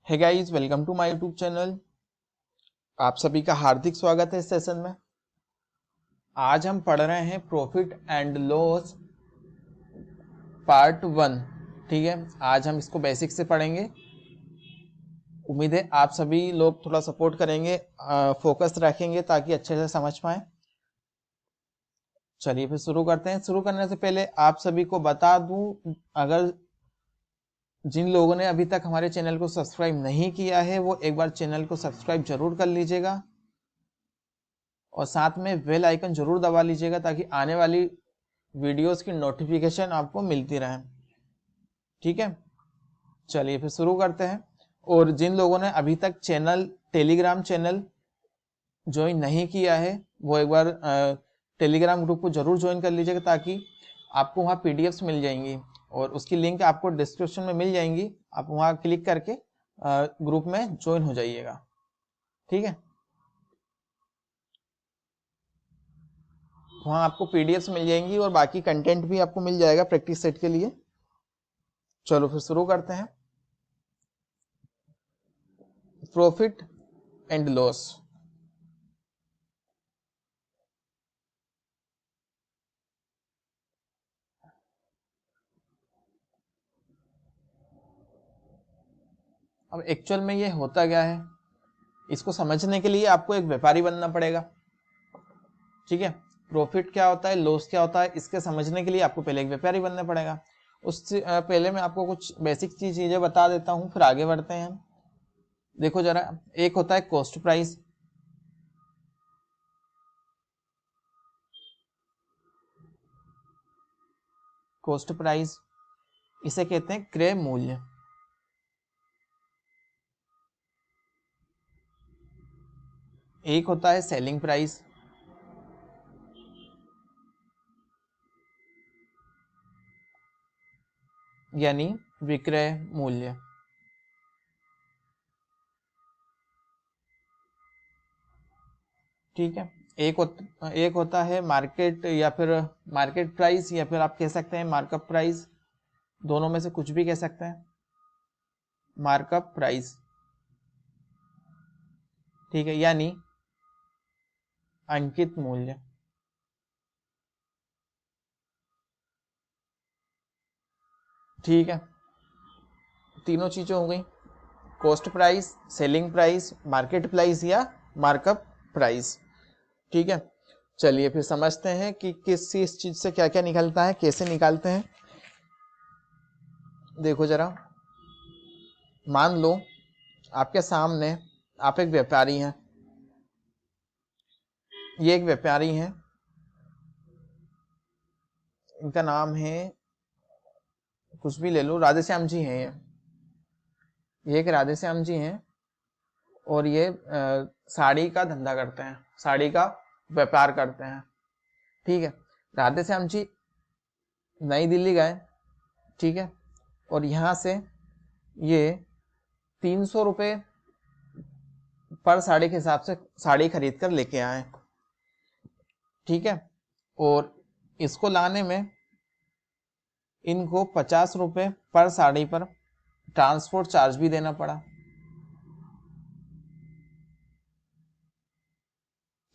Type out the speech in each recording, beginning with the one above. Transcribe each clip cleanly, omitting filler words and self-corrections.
Hey guys, welcome to my YouTube channel. आप सभी का हार्दिक स्वागत है इस सेशन में। आज हम पढ़ रहे हैं प्रॉफिट एंड लॉस पार्ट 1। ठीक है, आज हम इसको बेसिक से पढ़ेंगे। उम्मीद है आप सभी लोग थोड़ा सपोर्ट करेंगे, फोकस रखेंगे ताकि अच्छे से समझ पाए। चलिए फिर शुरू करते हैं। शुरू करने से पहले आप सभी को बता दूं, अगर जिन लोगों ने अभी तक हमारे चैनल को सब्सक्राइब नहीं किया है वो एक बार चैनल को सब्सक्राइब जरूर कर लीजिएगा और साथ में बेल आइकन जरूर दबा लीजिएगा ताकि आने वाली वीडियोस की नोटिफिकेशन आपको मिलती रहे। ठीक है, चलिए फिर शुरू करते हैं। और जिन लोगों ने अभी तक टेलीग्राम चैनल ज्वाइन नहीं किया है वो एक बार टेलीग्राम ग्रुप को जरूर ज्वाइन कर लीजिएगा ताकि आपको वहाँ पीडीएफ्स मिल जाएंगी और उसकी लिंक आपको डिस्क्रिप्शन में मिल जाएंगी। आप वहाँ क्लिक करके ग्रुप में ज्वाइन हो जाइएगा। ठीक है, वहाँ आपको पीडीएफ्स मिल जाएंगी और बाकी कंटेंट भी आपको मिल जाएगा प्रैक्टिस सेट के लिए। चलो फिर शुरू करते हैं। Profit and loss. अब एक्चुअल में ये होता क्या है, इसको समझने के लिए आपको एक व्यापारी बनना पड़ेगा। ठीक है, प्रॉफिट क्या होता है, लॉस क्या होता है, इसके समझने के लिए आपको पहले एक व्यापारी बनना पड़ेगा। उससे पहले मैं आपको कुछ बेसिक चीजें बता देता हूँ, फिर आगे बढ़ते हैं। देखो जरा, एक होता है कॉस्ट प्राइस। कॉस्ट प्राइस इसे कहते हैं क्रय मूल्य। एक होता है सेलिंग प्राइस। यानी विक्रय मूल्य। ठीक है, एक होता है मार्केट या फिर मार्केट प्राइस या फिर आप कह सकते हैं मार्कअप प्राइस। दोनों में से कुछ भी कह सकते हैं, मार्कअप प्राइस। ठीक है, यानी अंकित मूल्य। ठीक है, तीनों चीजें हो गई, cost price, selling price, market price या मार्कअप प्राइस। ठीक है, चलिए फिर समझते हैं कि किस चीज से क्या क्या निकलता है, कैसे निकालते हैं। देखो जरा, मान लो आपके सामने आप एक व्यापारी हैं। ये एक व्यापारी हैं, इनका नाम है, कुछ भी ले लो, राधेश्याम जी हैं। ये एक राधेश्याम जी हैं और ये साड़ी का धंधा करते हैं, साड़ी का व्यापार करते हैं। ठीक है, राधेश्याम जी नई दिल्ली गए। ठीक है, और यहाँ से ये 300 रुपये पर साड़ी के हिसाब से साड़ी खरीद कर लेके आए। ठीक है, और इसको लाने में इनको 50 रुपये पर साड़ी पर ट्रांसपोर्ट चार्ज भी देना पड़ा।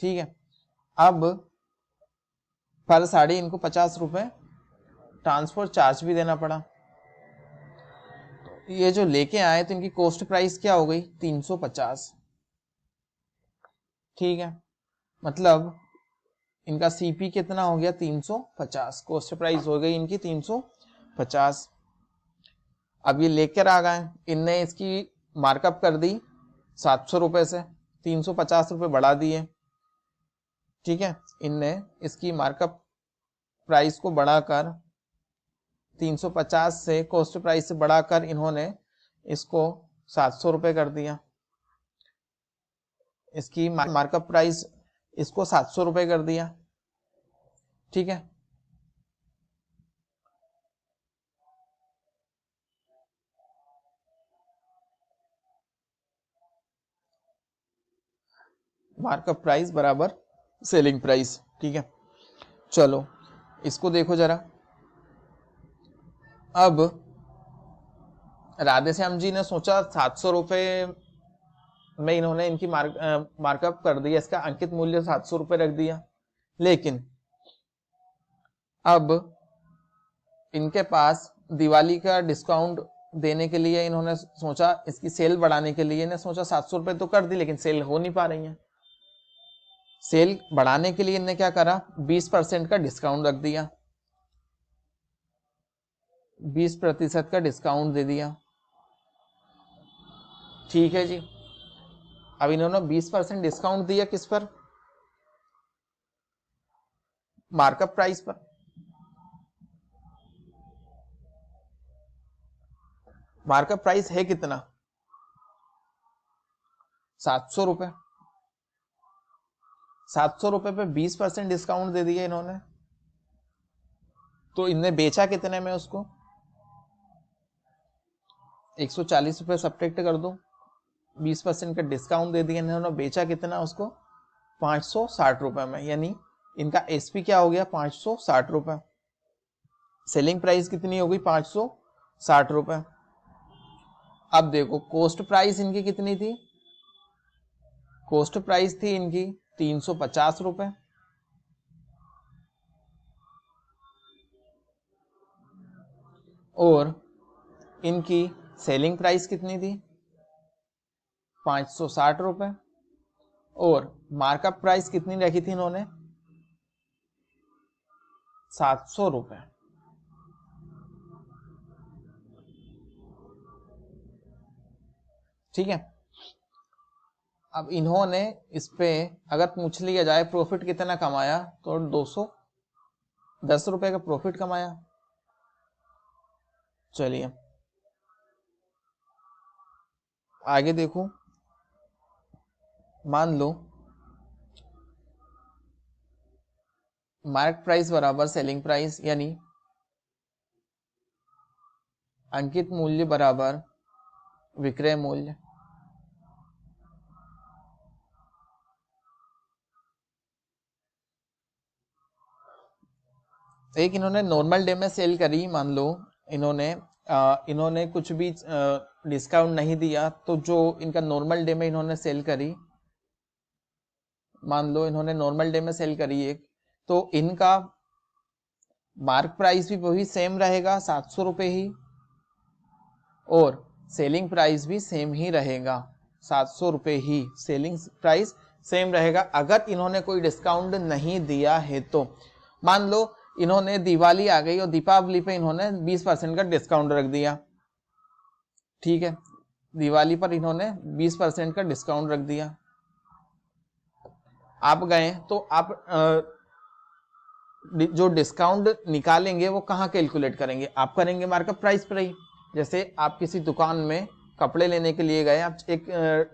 ठीक है, अब पर साड़ी इनको 50 रुपये ट्रांसपोर्ट चार्ज भी देना पड़ा। ये जो लेके आए तो इनकी कॉस्ट प्राइस क्या हो गई, 350। ठीक है, मतलब इनका सीपी कितना हो गया, 350। कॉस्ट प्राइस हो गई इनकी 350। अब ये लेकर आ गए, इनने इसकी मार्कअप कर दी 700 रुपये से, 350 रुपये बढ़ा दिए। ठीक है, इनने इसकी मार्कअप प्राइस को बढ़ाकर 350 से, कॉस्ट प्राइस से बढ़ाकर इन्होंने इसको 700 रुपये कर दिया। इसकी मार्कअप प्राइस इसको 700 रुपये कर दिया। ठीक है, मार्कअप प्राइस बराबर सेलिंग प्राइस। ठीक है, चलो इसको देखो जरा। अब राधेश्याम जी ने सोचा 700 रुपये में इन्होंने इनकी मार्कअप कर दिया, इसका अंकित मूल्य 700 रुपये रख दिया। लेकिन अब इनके पास दिवाली का डिस्काउंट देने के लिए इन्होंने सोचा, इसकी सेल बढ़ाने के लिए इन्हें सोचा 700 रुपये तो कर दी, लेकिन सेल हो नहीं पा रही है। सेल बढ़ाने के लिए इन्होंने क्या करा, 20% का डिस्काउंट रख दिया, 20% का डिस्काउंट दे दिया। ठीक है जी, अब इन्होंने 20% डिस्काउंट दिया किस पर, मार्कअप प्राइस पर। मार्कअप प्राइस है कितना, 700 रुपये। 700 रुपये पे 20% डिस्काउंट दे दिया इन्होंने, तो इनने बेचा कितने में उसको, 140 रुपये सब्ट्रैक्ट कर दो, 20% का डिस्काउंट दे दिया इन्होंने, बेचा कितना उसको, 560 रुपये में। यानी इनका एसपी क्या हो गया, 560 रुपये। सेलिंग प्राइस कितनी हो गई, 560 रुपये। अब देखो कॉस्ट प्राइस इनकी कितनी थी, कॉस्ट प्राइस थी इनकी 350 रुपये, और इनकी सेलिंग प्राइस कितनी थी, 560 रुपये, और मार्कअप प्राइस कितनी रखी थी इन्होंने, 700 रुपये। ठीक है, अब इन्होंने इस पे अगर पूछ लिया जाए प्रॉफिट कितना कमाया, तो 210 रुपए का प्रॉफिट कमाया। चलिए आगे देखो, मान लो मार्क प्राइस बराबर सेलिंग प्राइस, यानी अंकित मूल्य बराबर विक्रय मूल्य। एक इन्होंने नॉर्मल डे में सेल करी, मान लो इन्होंने कुछ भी डिस्काउंट नहीं दिया, तो जो इनका नॉर्मल डे में इन्होंने सेल करी, मान लो इन्होंने नॉर्मल डे में सेल करी एक, तो इनका मार्क प्राइस भी वही सेम रहेगा 700 रुपये ही, और सेलिंग प्राइस भी सेम ही रहेगा 700 रुपये ही, सेलिंग प्राइस सेम रहेगा अगर इन्होंने कोई डिस्काउंट नहीं दिया है तो। मान लो इन्होंने दिवाली आ गई और दीपावली पे इन्होंने 20% का डिस्काउंट रख दिया, ठीक है, दिवाली पर इन्होंने 20% का डिस्काउंट रख दिया। आप गए तो आप जो डिस्काउंट निकालेंगे वो कहाँ कैलकुलेट करेंगे, आप करेंगे मार्कअप प्राइस पर ही। जैसे आप किसी दुकान में कपड़े लेने के लिए गए, आप एक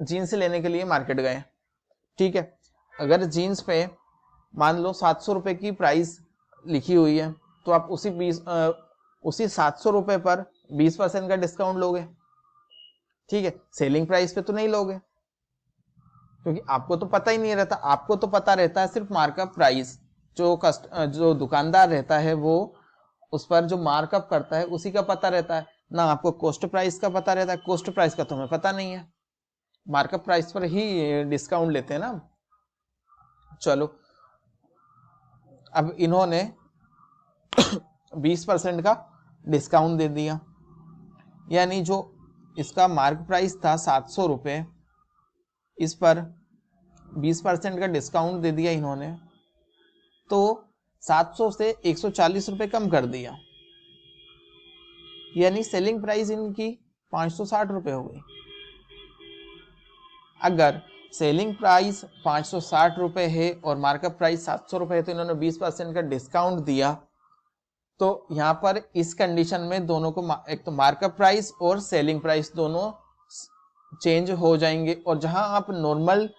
जीन्स लेने के लिए मार्केट गए, ठीक है, अगर जीन्स पे मान लो 700 रुपये की प्राइस लिखी हुई है, तो आप उसी 700 रुपये पर 20% का डिस्काउंट लोगे, ठीक है, सेलिंग प्राइस पे तो नहीं लोगे, क्योंकि आपको तो पता ही नहीं रहता, आपको तो पता रहता है सिर्फ मार्कअप प्राइस। जो दुकानदार रहता है वो उस पर जो मार्कअप करता है उसी का पता रहता है ना, आपको कॉस्ट प्राइस का पता रहता है, कॉस्ट प्राइस का तुम्हें पता नहीं है, मार्कअप प्राइस पर ही डिस्काउंट लेते हैं ना। चलो अब इन्होंने 20% का डिस्काउंट दे दिया, यानी जो इसका मार्क प्राइस था 700 रुपये, इस पर 20% का डिस्काउंट दे दिया इन्होंने, तो 700 से 140 रुपये कम कर दिया, यानी सेलिंग प्राइस इनकी 560 रुपये हो गई। अगर सेलिंग प्राइस 560 रुपये है और मार्कअप प्राइस 700 रुपये है, तो इन्होंने 20% का डिस्काउंट दिया, तो यहां पर इस कंडीशन में दोनों को एक तो मार्कअप प्राइस और सेलिंग प्राइस दोनों चेंज हो जाएंगे, और जहां आप नॉर्मल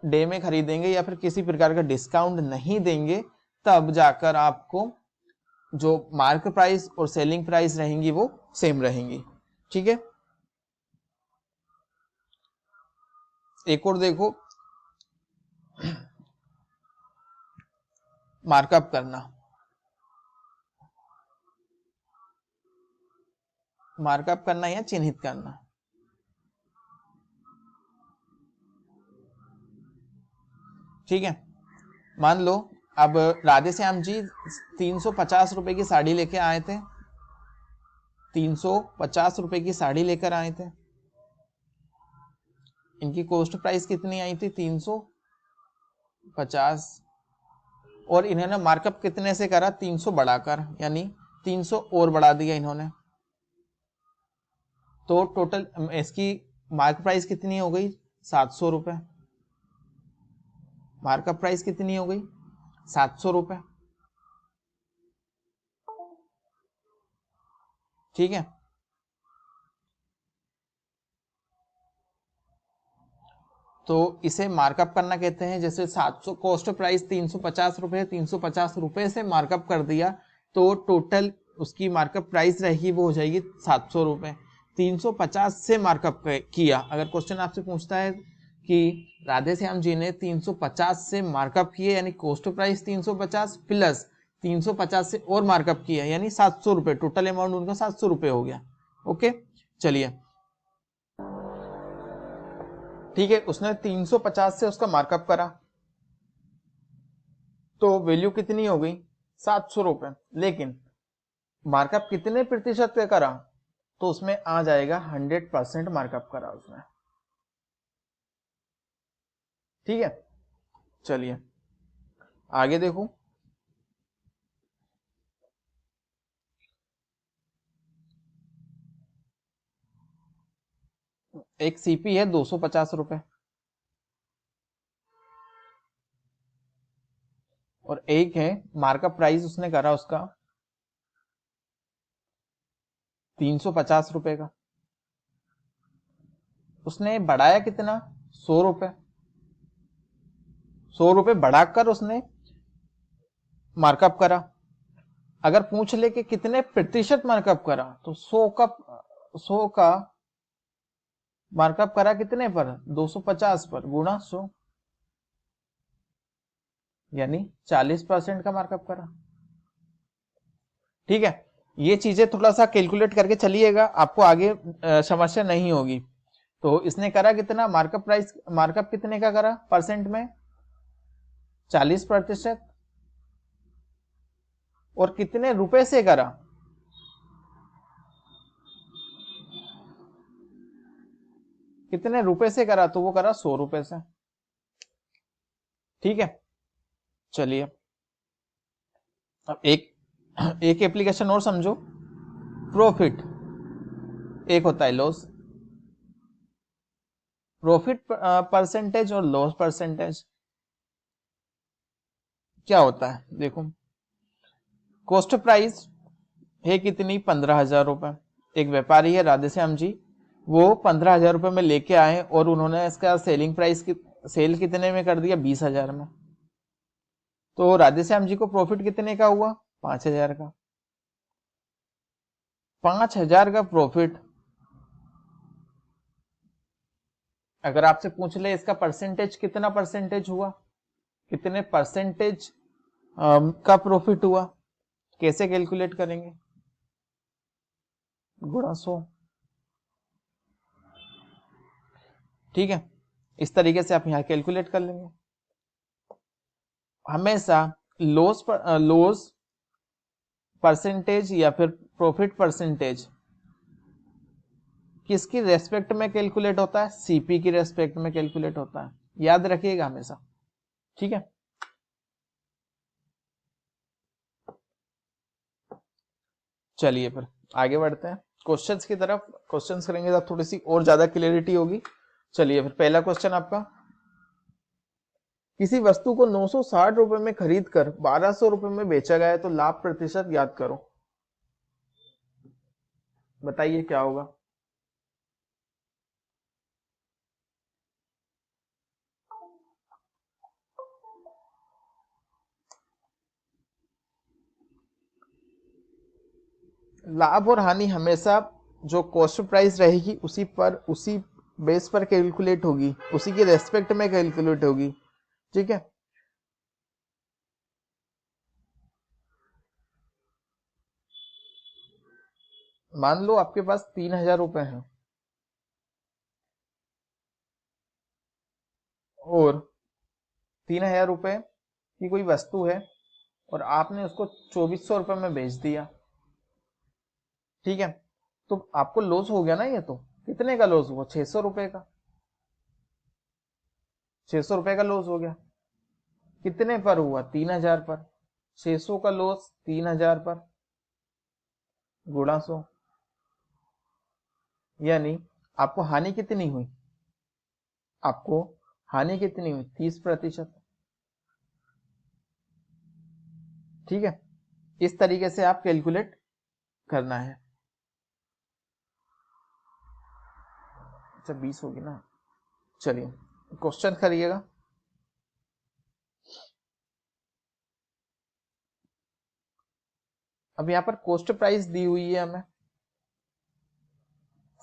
डे में खरीदेंगे या फिर किसी प्रकार का डिस्काउंट नहीं देंगे, तब जाकर आपको जो मार्क प्राइस और सेलिंग प्राइस रहेंगी वो सेम रहेंगी। ठीक है, एक और देखो, मार्कअप करना। मार्कअप करना या चिन्हित करना। ठीक है, मान लो अब राधे श्याम जी 350 रुपए की साड़ी लेके आए थे, 350 रुपए की साड़ी लेकर आए थे। इनकी कॉस्ट प्राइस कितनी आई थी? 350। और इन्होंने मार्कअप कितने से करा? 300 बढ़ाकर, यानी 300 और बढ़ा दिया इन्होंने। तो टोटल इसकी मार्क प्राइस कितनी हो गई? 700 रुपए। मार्कअप प्राइस कितनी हो गई? 700 रुपए। ठीक है, तो इसे मार्कअप करना कहते हैं। जैसे 700 कॉस्ट प्राइस 350 रुपए, 350 रुपए से मार्कअप कर दिया तो टोटल उसकी मार्कअप प्राइस रहेगी वो हो जाएगी 700 रुपए। 350 से मार्कअप किया। अगर क्वेश्चन आपसे पूछता है कि राधे श्याम जी ने 350 से मार्कअप किए, यानी कॉस्ट प्राइस 350 प्लस 350 से और मार्कअप किया, यानी 700 रुपए, टोटल अमाउंट उनका 700 रुपए हो गया। ओके, चलिए ठीक है, उसने 350 से उसका मार्कअप करा तो वैल्यू कितनी हो गई? 700 रुपए। लेकिन मार्कअप कितने प्रतिशत पे करा? तो उसमें आ जाएगा 100% मार्कअप करा उसने। ठीक है, चलिए आगे देखो। एक सीपी है 250 रुपए और एक है मार्कअप प्राइस उसने करा उसका 350 रुपए का। उसने बढ़ाया कितना? 100 रुपए। 100 रुपए बढ़ाकर उसने मार्कअप करा। अगर पूछ ले कि कितने प्रतिशत मार्कअप करा तो 100 का मार्कअप करा कितने पर? 250 पर, गुणा 100, यानी 40% का मार्कअप करा। ठीक है, ये चीजें थोड़ा सा कैलकुलेट करके चलिएगा, आपको आगे समस्या नहीं होगी। तो इसने करा कितना मार्कअप प्राइस? मार्कअप कितने का करा परसेंट में? 40%। और कितने रुपए से करा? कितने रुपए से करा? तो वो करा 100 रुपए से। ठीक है, चलिए अब एक एप्लीकेशन और समझो। प्रॉफिट एक होता है लॉस। प्रॉफिट परसेंटेज और लॉस परसेंटेज क्या होता है? देखो, कॉस्ट प्राइस है कितनी? 15,000 रुपए। एक व्यापारी है राधे श्याम जी, वो 15,000 रुपए में लेके आए और उन्होंने इसका सेलिंग प्राइस सेल कितने में कर दिया? 20,000 में। तो राधे श्याम जी को प्रॉफिट कितने का हुआ? 5,000 का। 5,000 का प्रॉफिट अगर आपसे पूछ ले इसका परसेंटेज कितना परसेंटेज हुआ, कितने परसेंटेज का प्रॉफिट हुआ, कैसे कैलकुलेट करेंगे? गुणा 100। ठीक है, इस तरीके से आप यहां कैलकुलेट कर लेंगे। हमेशा लॉस परसेंटेज या फिर प्रॉफिट परसेंटेज किसकी रेस्पेक्ट में कैलकुलेट होता है? सीपी की रेस्पेक्ट में कैलकुलेट होता है, याद रखिएगा हमेशा। ठीक है, चलिए फिर आगे बढ़ते हैं क्वेश्चंस की तरफ। क्वेश्चंस करेंगे तो थोड़ी सी और ज्यादा क्लियरिटी होगी। चलिए फिर पहला क्वेश्चन आपका, किसी वस्तु को 960 रुपए में खरीद कर 1200 रुपए में बेचा गया है तो लाभ प्रतिशत याद करो। बताइए क्या होगा? लाभ और हानि हमेशा जो कॉस्ट प्राइस रहेगी उसी बेस पर कैलकुलेट होगी, उसी के रेस्पेक्ट में कैलकुलेट होगी। ठीक है, मान लो आपके पास 3,000 रुपए हैं और 3,000 रुपए की कोई वस्तु है और आपने उसको 2,400 रुपए में बेच दिया। ठीक है, तो आपको लॉस हो गया ना। ये तो कितने का लॉस हुआ? 600 रुपए का। 600 रुपए का लॉस हो गया। कितने पर हुआ? 3,000 पर। 600 का लॉस 3,000 पर गुणा 100, यानी आपको हानि कितनी हुई? आपको हानि कितनी हुई? 30%। ठीक है, इस तरीके से आप कैलकुलेट करना है। अच्छा 20 होगी ना। चलिए क्वेश्चन करिएगा। अब यहाँ पर कॉस्ट प्राइस दी हुई है हमें,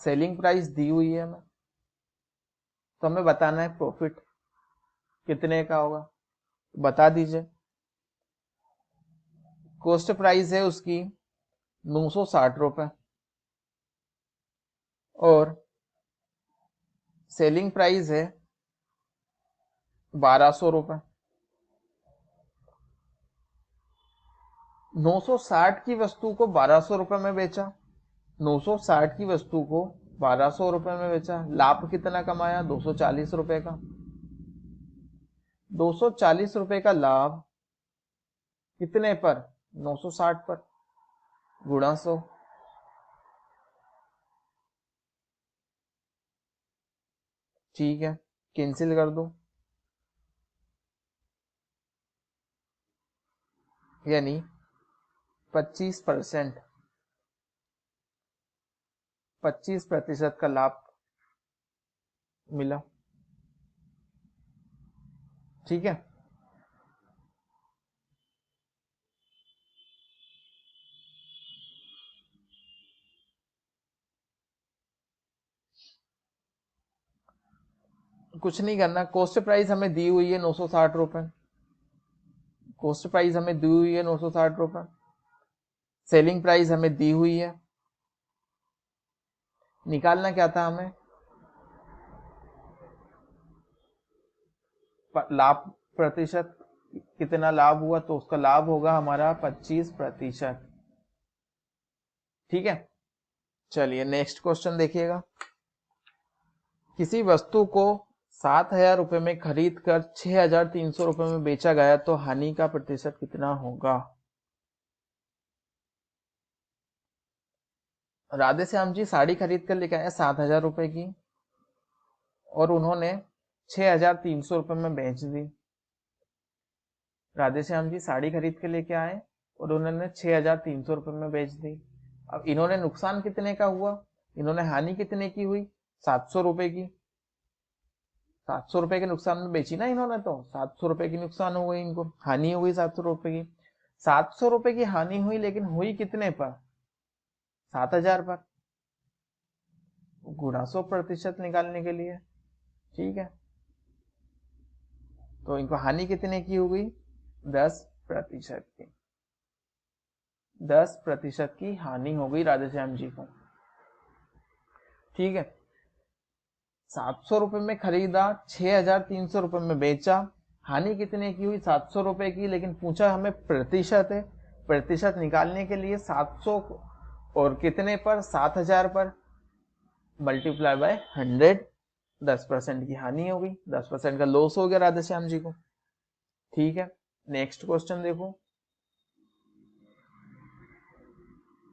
सेलिंग प्राइस दी हुई है हमें, तो हमें बताना है प्रॉफिट कितने का होगा। बता दीजिए। कॉस्ट प्राइस है उसकी 960 रुपए और सेलिंग प्राइस है 1,200 रुपए। 960 की वस्तु को 1,200 रुपए में बेचा। 960 की वस्तु को 1,200 रुपए में बेचा। लाभ कितना कमाया? 240 रुपए का। 240 रुपए का लाभ कितने पर? 960 पर गुणा 100। ठीक है, कैंसिल कर दो, यानी 25%, 25% का लाभ मिला। ठीक है, कुछ नहीं करना। कॉस्ट प्राइस हमें दी हुई है 960 रुपए। कॉस्ट प्राइस हमें दी हुई है 960 रुपए। सेलिंग प्राइस हमें दी हुई है। निकालना क्या था हमें? लाभ प्रतिशत, कितना लाभ हुआ, तो उसका लाभ होगा हमारा 25%। ठीक है, चलिए नेक्स्ट क्वेश्चन देखिएगा। किसी वस्तु को 7,000 रुपए में खरीद कर 6,300 रुपए में बेचा गया तो हानि का प्रतिशत कितना होगा? राधे श्याम जी साड़ी खरीद कर लेके आए 7,000 रुपए की और उन्होंने 6,300 रुपए में बेच दी। राधे श्याम जी साड़ी खरीद के लेके आए और उन्होंने 6,300 रुपए में बेच दी। अब इन्होंने नुकसान कितने का हुआ? इन्होंने हानि कितने की हुई? 700 रुपए की। 700 रुपए के नुकसान में बेची ना इन्होंने, तो 700 रुपए की नुकसान हो गई, इनको हानि हो गई 700 रुपए की। 700 रुपए की हानि हुई, लेकिन हुई कितने पर? 7,000 पर। गुणा 100% निकालने के लिए। ठीक है, तो इनको हानि कितने की हो गई? 10% की। 10% की हानि हो गई राधेश्याम जी को। ठीक है, 700 रुपए में खरीदा, 6,300 रुपए में बेचा, हानि कितने की हुई? 700 रुपए की। लेकिन पूछा हमें प्रतिशत है, प्रतिशत निकालने के लिए 700 और कितने पर? 7,000 पर मल्टीप्लाई बाय 100। 10% की हानि हो गई, 10% का लॉस हो गया राधेश्याम जी को। ठीक है, नेक्स्ट क्वेश्चन देखो।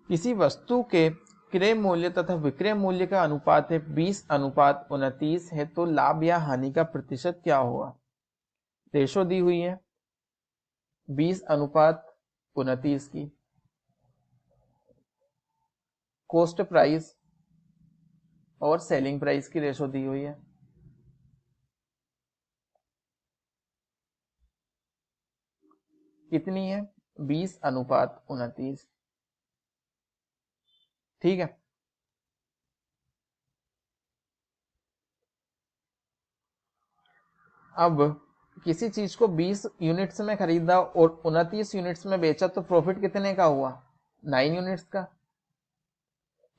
किसी वस्तु के क्रय मूल्य तथा विक्रय मूल्य का अनुपात है 20:29 है, तो लाभ या हानि का प्रतिशत क्या होगा? रेशो दी हुई है 20:29 की। कॉस्ट प्राइस और सेलिंग प्राइस की रेशो दी हुई है। कितनी है? 20:29। ठीक है, अब किसी चीज को 20 यूनिट्स में खरीदा और 29 यूनिट्स में बेचा तो प्रॉफिट कितने का हुआ? 9 यूनिट्स का।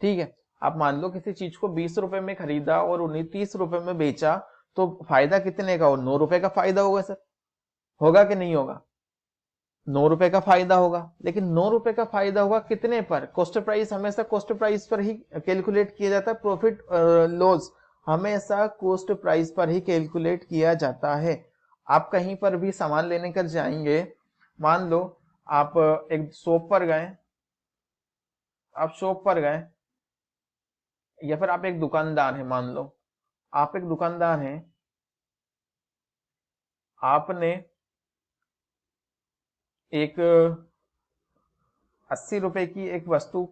ठीक है, आप मान लो किसी चीज को 20 रुपए में खरीदा और उन्हें 30 रुपए में बेचा, तो फायदा कितने का हो? 9 रुपए का फायदा होगा सर, होगा कि नहीं होगा? 9 रुपए का फायदा होगा, लेकिन 9 रुपए का फायदा होगा कितने पर? कॉस्ट प्राइस हमेशा कॉस्ट प्राइस पर ही कैलकुलेट किया जाता है, प्रॉफिट लॉस हमेशा कॉस्ट प्राइस पर ही कैलकुलेट किया जाता है। आप कहीं पर भी सामान लेने कर जाएंगे, मान लो आप एक शॉप पर गए, या फिर आप एक दुकानदार हैं, मान लो आप एक दुकानदार हैं, आपने एक 80 रुपए की एक वस्तु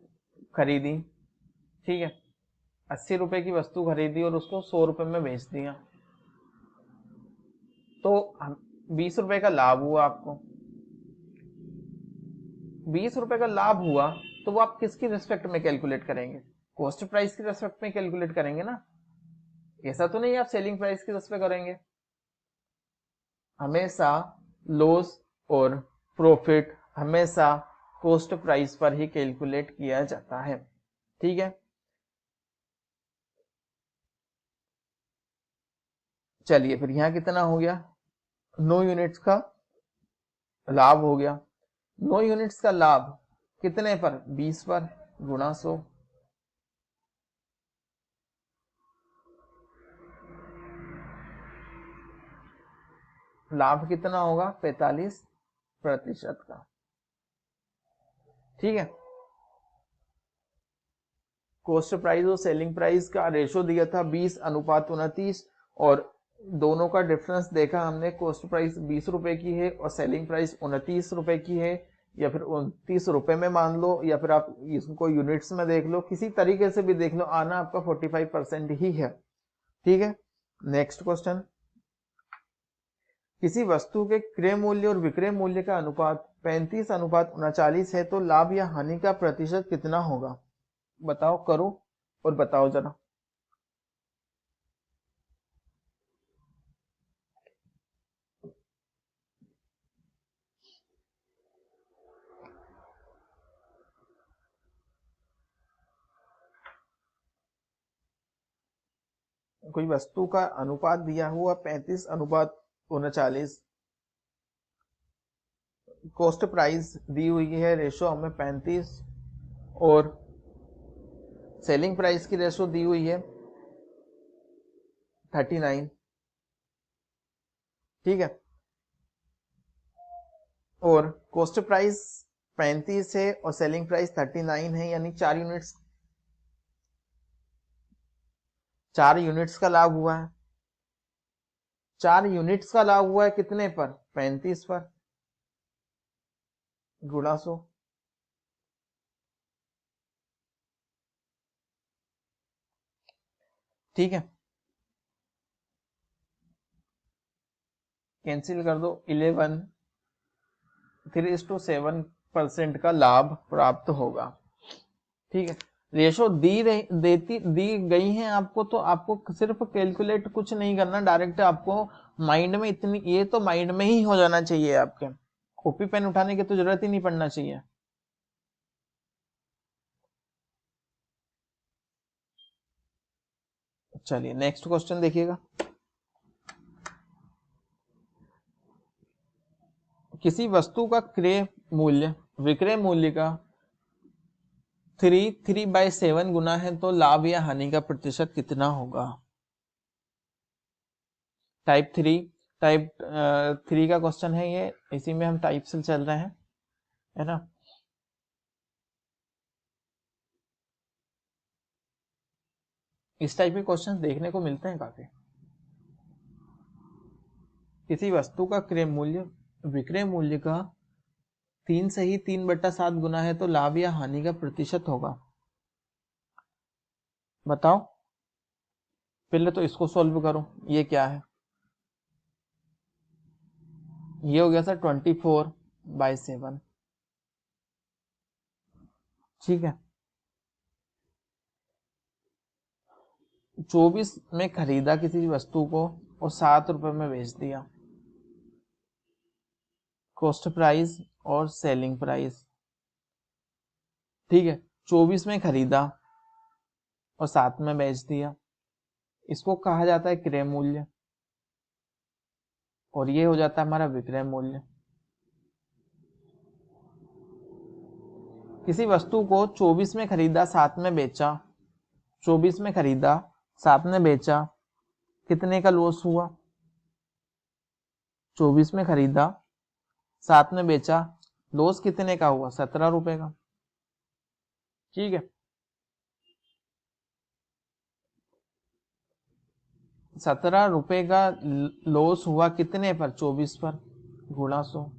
खरीदी, ठीक है, 80 रुपए की वस्तु खरीदी और उसको 100 रुपए में बेच दिया, तो 20 रुपए का लाभ हुआ आपको। 20 रुपए का लाभ हुआ तो वो आप किसकी रिस्पेक्ट में कैलकुलेट करेंगे? कॉस्ट प्राइस की रिस्पेक्ट में कैलकुलेट करेंगे ना, ऐसा तो नहीं आप सेलिंग प्राइस की रिस्पेक्ट करेंगे। हमेशा लॉस और प्रॉफिट हमेशा कॉस्ट प्राइस पर ही कैलकुलेट किया जाता है, ठीक है। चलिए फिर यहां कितना हो गया? 9 यूनिट्स का लाभ हो गया। 9 यूनिट्स का लाभ कितने पर? 20 पर, गुणा 100। लाभ कितना होगा? 45% का, ठीक है। कॉस्ट प्राइस और सेलिंग प्राइस का रेशो दिया था 20:29, और दोनों का डिफरेंस देखा हमने, कॉस्ट प्राइस 20 रुपए की है और सेलिंग प्राइस 29 रुपए की है, या फिर 29 रुपए में मान लो, या फिर आप इसको यूनिट्स में देख लो, किसी तरीके से भी देख लो, आना आपका 45% ही है, ठीक है। नेक्स्ट क्वेश्चन, किसी वस्तु के क्रय मूल्य और विक्रय मूल्य का अनुपात 35:39 है, तो लाभ या हानि का प्रतिशत कितना होगा? बताओ, करो और बताओ जरा। कोई वस्तु का अनुपात दिया हुआ 35:39, कॉस्ट प्राइस दी हुई है, रेशो हमें 35, और सेलिंग प्राइस की रेशो दी हुई है 39, ठीक है। और कॉस्ट प्राइस 35 है और सेलिंग प्राइस 39 है, यानी 4 यूनिट्स का लाभ हुआ है। 4 यूनिट्स का लाभ हुआ है कितने पर? 35 पर, गुणा 100, ठीक है। कैंसिल कर दो, 11 3:7% का लाभ प्राप्त होगा, ठीक है। रेशो दी गई है आपको, तो आपको सिर्फ कैलकुलेट कुछ नहीं करना, डायरेक्ट आपको माइंड में इतनी, ये तो माइंड में ही हो जाना चाहिए आपके, कॉपी पेन उठाने की तो जरूरत ही नहीं पड़ना चाहिए। चलिए नेक्स्ट क्वेश्चन देखिएगा, किसी वस्तु का क्रय मूल्य विक्रय मूल्य का 3/7 गुना है, तो लाभ या हानि का प्रतिशत कितना होगा? टाइप 3 का क्वेश्चन है ये, इसी में हम टाइप से चल रहे हैं, है ना। इस टाइप के क्वेश्चन देखने को मिलते हैं काफी। किसी वस्तु का क्रय मूल्य विक्रय मूल्य का 3 से ही 3/7 गुना है, तो लाभ या हानि का प्रतिशत होगा। बताओ, पहले तो इसको सॉल्व करो, ये क्या है? ये हो गया सर 24/7, ठीक है। 24 में खरीदा किसी वस्तु को और 7 रुपए में बेच दिया, कॉस्ट प्राइस और सेलिंग प्राइस, ठीक है। 24 में खरीदा और 7 में बेच दिया, इसको कहा जाता है क्रय मूल्य, और ये हो जाता है हमारा विक्रय मूल्य। किसी वस्तु को 24 में खरीदा 7 में बेचा, 24 में खरीदा 7 में बेचा, कितने का लॉस हुआ? 24 में खरीदा 7 में बेचा, लॉस कितने का हुआ? 17 रुपए का। ठीक है, 17 रुपए का लॉस हुआ कितने पर? 24 पर, गुणा 100।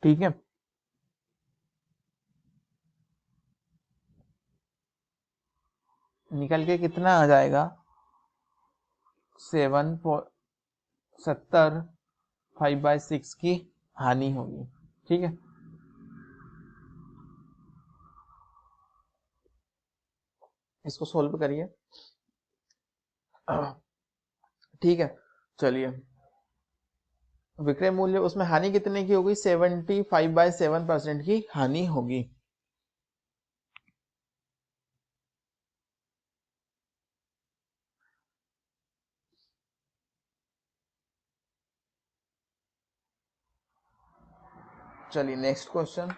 ठीक है, निकल के कितना आ जाएगा? 7.70 5/6 की हानि होगी। ठीक है, इसको सोल्व करिए। ठीक है, चलिए, विक्रय मूल्य उसमें हानि कितने की होगी? 75/7% की हानि होगी। चलिए नेक्स्ट क्वेश्चन।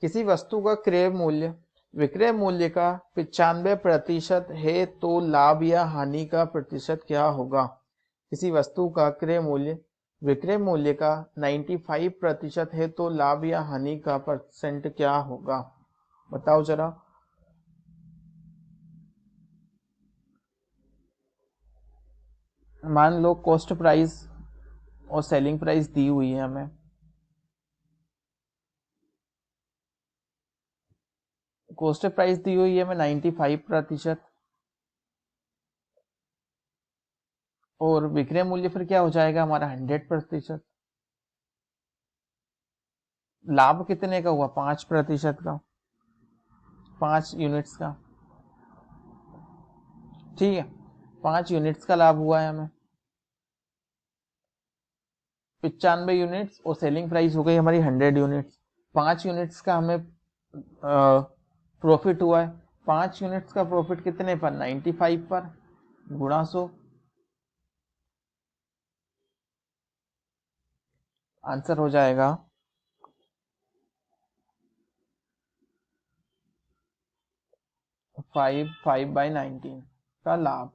किसी वस्तु का क्रय मूल्य विक्रय मूल्य का 95% है तो लाभ या हानि का प्रतिशत क्या होगा? किसी वस्तु का क्रय मूल्य विक्रय मूल्य का 95% है तो लाभ या हानि का परसेंट क्या होगा? बताओ जरा। मान लो कॉस्ट प्राइस और सेलिंग प्राइस दी हुई है हमें, कॉस्ट प्राइस दी हुई है हमें 95%, और विक्रय मूल्य फिर क्या हो जाएगा हमारा? 100%। लाभ कितने का हुआ? 5% का, 5 यूनिट्स का। ठीक है, 5 यूनिट्स का लाभ हुआ है हमें, 95 यूनिट्स, और सेलिंग प्राइस हो गई हमारी 100 यूनिट्स। 5 यूनिट्स का हमें प्रॉफिट हुआ है। 5 यूनिट्स का प्रॉफिट कितने पर? 95 पर, गुणा 100। आंसर हो जाएगा 5/19 का लाभ।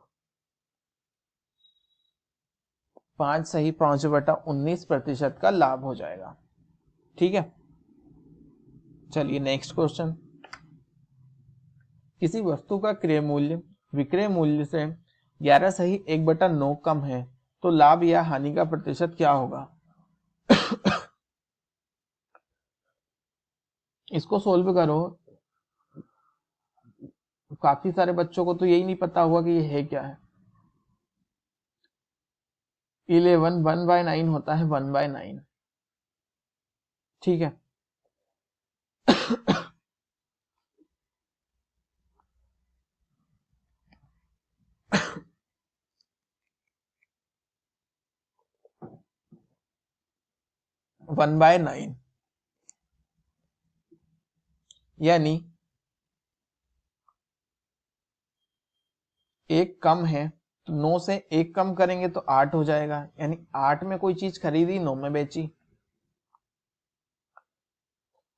5 सही 5/19% का लाभ हो जाएगा। ठीक है, चलिए नेक्स्ट क्वेश्चन। किसी वस्तु का क्रय मूल्य विक्रय मूल्य से 11 सही 1/9 कम है तो लाभ या हानि का प्रतिशत क्या होगा? इसको सोल्व करो। काफी सारे बच्चों को तो यही नहीं पता हुआ कि ये है क्या है। 11 1/9 होता है 1/9। ठीक है, वन बाय 9, यानी एक कम है तो 9 से एक कम करेंगे तो 8 हो जाएगा, यानी 8 में कोई चीज खरीदी 9 में बेची।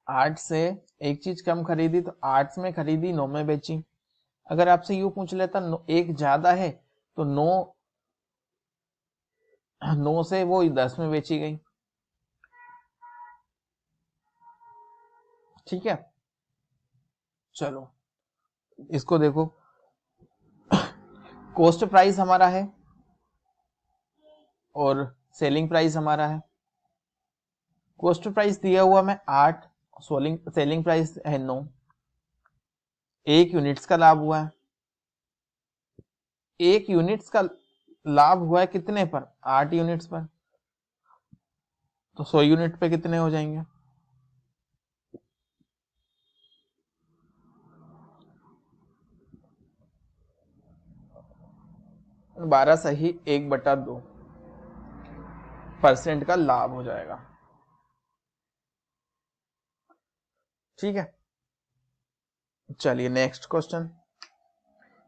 8 से एक चीज कम खरीदी तो 8 में खरीदी 9 में बेची। अगर आपसे यूं पूछ लेता एक ज्यादा है तो 9 से वो 10 में बेची गई। ठीक है, चलो इसको देखो। कॉस्ट प्राइस हमारा है और सेलिंग प्राइस हमारा है। कॉस्ट प्राइस दिया हुआ मैं 8, सेलिंग प्राइस है 9। 1 यूनिट्स का लाभ हुआ है। 1 यूनिट्स का लाभ हुआ है कितने पर? 8 यूनिट्स पर। तो 100 यूनिट पे कितने हो जाएंगे? 12 सही 1/2% का लाभ हो जाएगा। ठीक है, चलिए नेक्स्ट क्वेश्चन।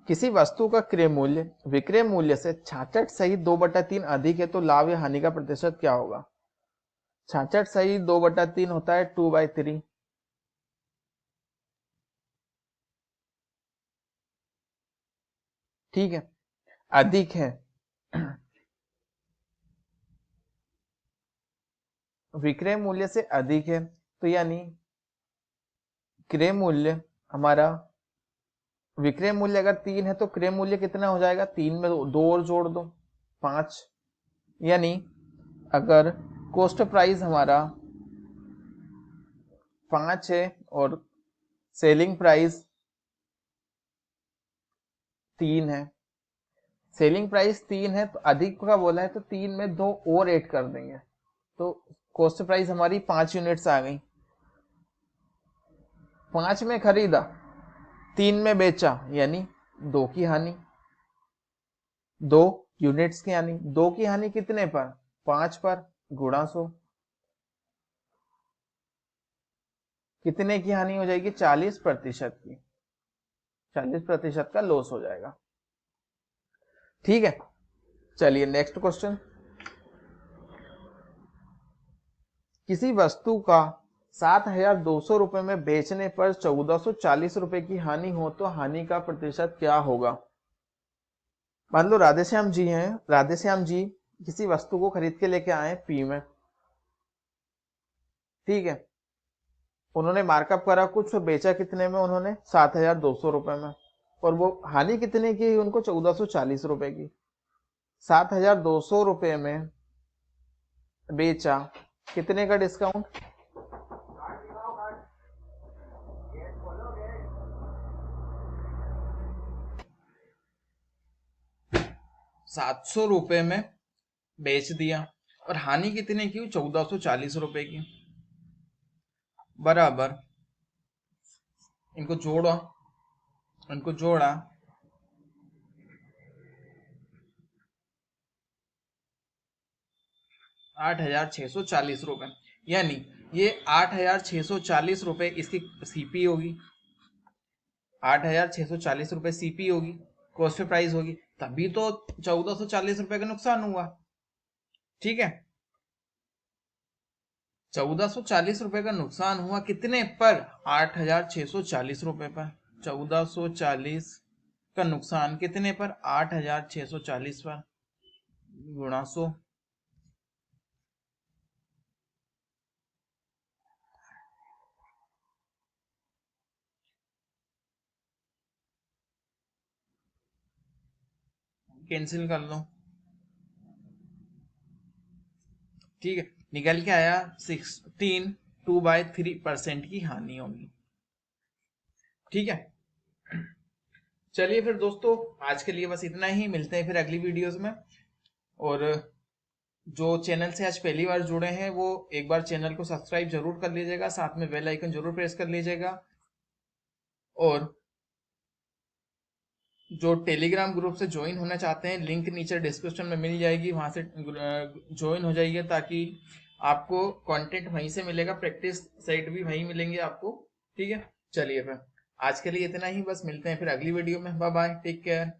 किसी वस्तु का क्रय मूल्य विक्रय मूल्य से 66 सही 2/3 अधिक है तो लाभ या हानि का प्रतिशत क्या होगा? 66 सही 2/3 होता है 2/3। ठीक है, अधिक है विक्रय मूल्य से अधिक है तो यानी क्रय मूल्य हमारा, विक्रय मूल्य अगर 3 है तो क्रय मूल्य कितना हो जाएगा? 3 में 2 और जोड़ दो 5। यानी अगर कॉस्ट प्राइस हमारा 5 है और सेलिंग प्राइस 3 है, सेलिंग प्राइस 3 है तो अधिक का बोला है तो 3 में 2 और ऐड कर देंगे तो कॉस्ट प्राइस हमारी 5 यूनिट्स आ गई। 5 में खरीदा 3 में बेचा यानी 2 की हानि, 2 यूनिट्स की हानि। 2 की हानि कितने पर? 5 पर, गुणा 100। कितने की हानि हो जाएगी? 40% की, 40% का लॉस हो जाएगा। ठीक है, चलिए नेक्स्ट क्वेश्चन। किसी वस्तु का 7,200 रुपए में बेचने पर 1,440 रुपए की हानि हो तो हानि का प्रतिशत क्या होगा? मान लो राधेश्याम जी हैं, राधेश्याम जी किसी वस्तु को खरीद के लेके आए पी में, ठीक है, उन्होंने मार्कअप करा कुछ और बेचा कितने में? उन्होंने 7,200 रुपए में, और वो हानि कितने की? उनको 1,440 रुपए की। 7,200 रुपए में बेचा, कितने का डिस्काउंट? 700 रुपए में बेच दिया और हानि कितने की? 1,440 रुपए की। बराबर इनको जोड़ा 8,640 रुपए, यानी ये 8,640 रुपए इसकी सीपी होगी, 8,640 रुपए सीपी होगी, कॉस्ट प्राइस होगी, तभी तो 1,440 रुपए का नुकसान हुआ। ठीक है, 1,440 रुपए का नुकसान हुआ कितने पर? 8,640 रुपए पर। 1,440 का नुकसान कितने पर? 8,640 पर, गुणा 100। कैंसिल कर लो। ठीक है, निकल के आया 16 2/3% की हानि होगी। ठीक है, चलिए फिर दोस्तों आज के लिए बस इतना ही, मिलते हैं फिर अगली वीडियोस में। और जो चैनल से आज पहली बार जुड़े हैं वो एक बार चैनल को सब्सक्राइब जरूर कर लीजिएगा, साथ में बेल आइकन जरूर प्रेस कर लीजिएगा। और जो टेलीग्राम ग्रुप से ज्वाइन होना चाहते हैं लिंक नीचे डिस्क्रिप्शन में मिल जाएगी, वहां से ज्वाइन हो जाइए ताकि आपको कंटेंट वहीं से मिलेगा, प्रैक्टिस सेट भी वहीं मिलेंगे आपको। ठीक है, चलिए फिर आज के लिए इतना ही, बस मिलते हैं फिर अगली वीडियो में। Bye bye, take care.